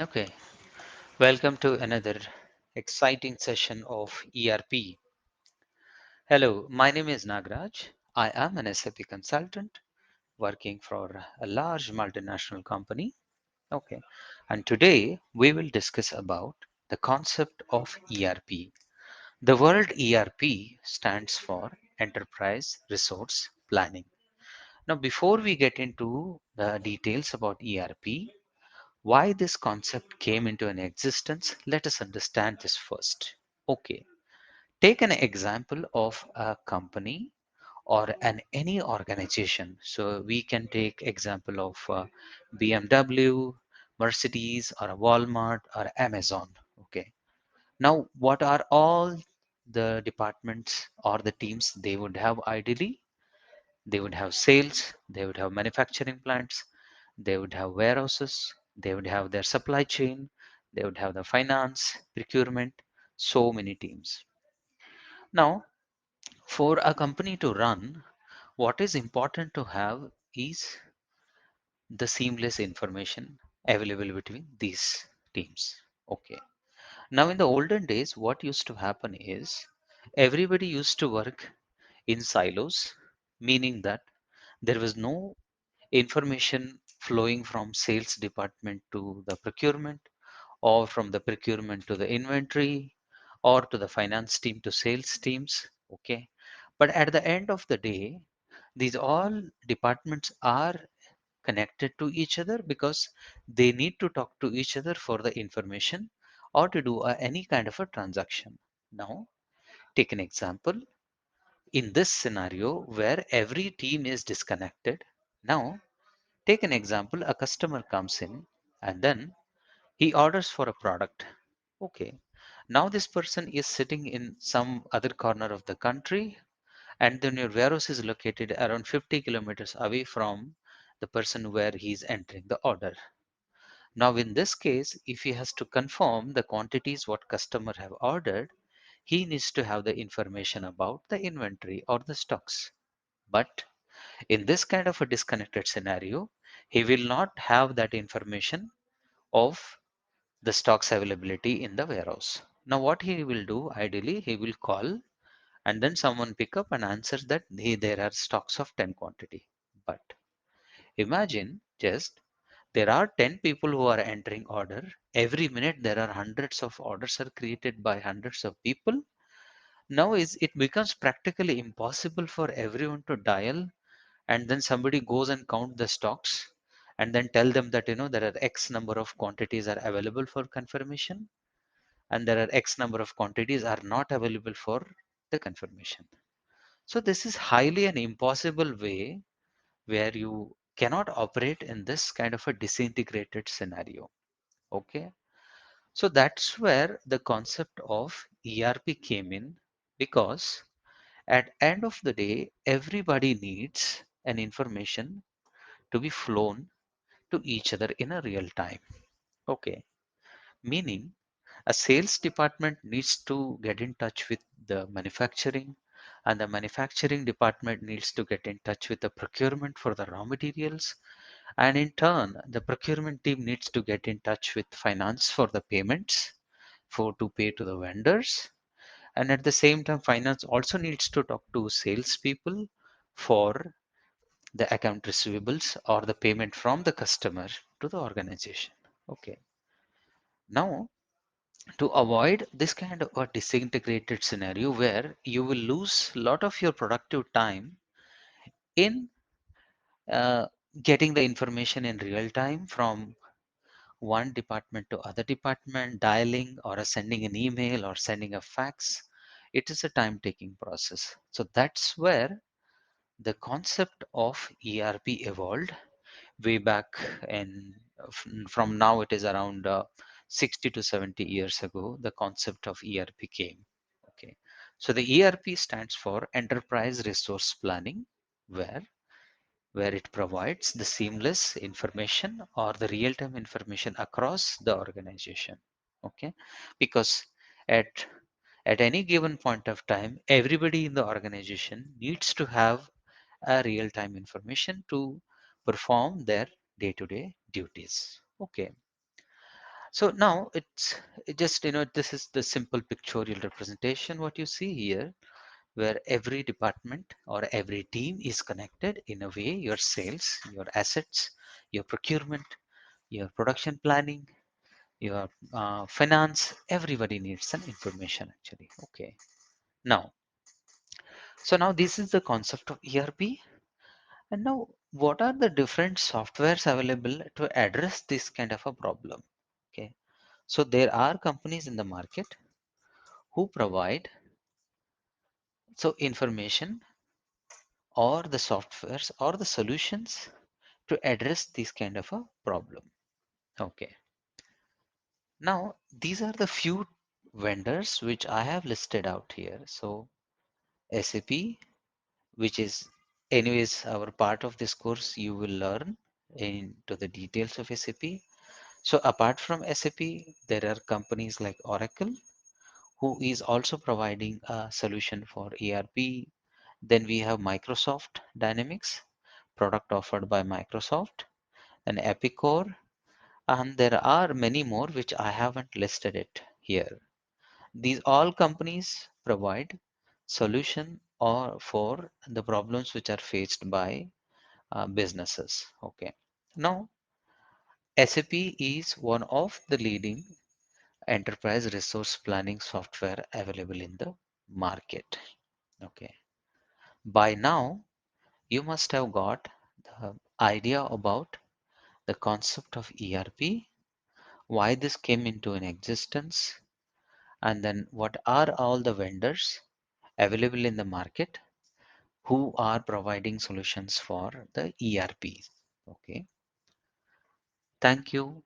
Okay, welcome to another exciting session of ERP. Hello, my name is Nagraj. I am an SAP consultant working for a large multinational company. Okay, and today we will discuss about the concept of ERP. The word ERP stands for Enterprise Resource Planning. Now, before we get into the details about ERP, why this concept came into an existence, let us understand this first. Okay, take an example of a company or an any organization. So we can take example of BMW, Mercedes, or a Walmart or Amazon. Okay, now what are all the departments or the teams they would have ideally? They would have sales, they would have manufacturing plants, they would have warehouses, they would have their supply chain, they would have the finance, procurement, so many teams. Now, for a company to run, what is important to have is the seamless information available between these teams. Okay. Now, in the olden days, what used to happen is everybody used to work in silos, meaning that there was no information flowing from sales department to the procurement or from the procurement to the inventory or to the finance team to sales teams. Okay, but at the end of the day, these all departments are connected to each other because they need to talk to each other for the information or to do any kind of a transaction. Now take an example in this scenario where every team is disconnected. Now take an example, a customer comes in and then he orders for a product. Okay. Now this person is sitting in some other corner of the country, and then your warehouse is located around 50 kilometers away from the person where he is entering the order. Now in this case, if he has to confirm the quantities what customer have ordered, he needs to have the information about the inventory or the stocks. But in this kind of a disconnected scenario, he will not have that information of the stocks availability in the warehouse. Now, what he will do ideally, he will call and then someone pick up and answer that there are stocks of 10 quantity. But imagine just there are 10 people who are entering order. Every minute there are hundreds of orders are created by hundreds of people. Now is it becomes practically impossible for everyone to dial and then somebody goes and count the stocks and then tell them that there are x number of quantities are available for confirmation and there are x number of quantities are not available for the confirmation. So this is highly an impossible way where you cannot operate in this kind of a disintegrated scenario. Okay, so that's where the concept of ERP came in, because at end of the day everybody needs an information to be flown to each other in a real time. Okay, meaning a sales department needs to get in touch with the manufacturing, and the manufacturing department needs to get in touch with the procurement for the raw materials, and in turn the procurement team needs to get in touch with finance for the payments for to pay to the vendors, and at the same time finance also needs to talk to salespeople for the account receivables or the payment from the customer to the organization. Okay, now to avoid this kind of a disintegrated scenario where you will lose a lot of your productive time in uh, getting the information in real time from one department to other department, dialing or sending an email or sending a fax, it is a time taking process. So that's where the concept of ERP evolved way back in from now it is around 60 to 70 years ago the concept of ERP came. Okay, so the ERP stands for Enterprise Resource Planning, where it provides the seamless information or the real-time information across the organization. Okay, because at at any given point of time everybody in the organization needs to have a real-time information to perform their day-to-day duties. Okay, So now it just, this is the simple pictorial representation what you see here, where every department or every team is connected in a way: your sales, your assets, your procurement, your production planning, your finance. Everybody needs some information actually. Okay. Now, so now this is the concept of ERP. And now, what are the different softwares available to address this kind of a problem? Okay. So there are companies in the market who provide so information or the softwares or the solutions to address this kind of a problem. Okay. Now, these are the few vendors which I have listed out here. So SAP, which is anyways our part of this course, you will learn into the details of SAP. So apart from SAP, there are companies like Oracle, who is also providing a solution for ERP. Then we have Microsoft Dynamics, product offered by Microsoft, and Epicor, and there are many more which I haven't listed it here. These all companies provide solution or for the problems which are faced by businesses. Okay. Now, SAP is one of the leading enterprise resource planning software available in the market. Okay. By now, you must have got the idea about the concept of ERP, why this came into an existence, and then what are all the vendors available in the market who are providing solutions for the ERP. Okay. Thank you.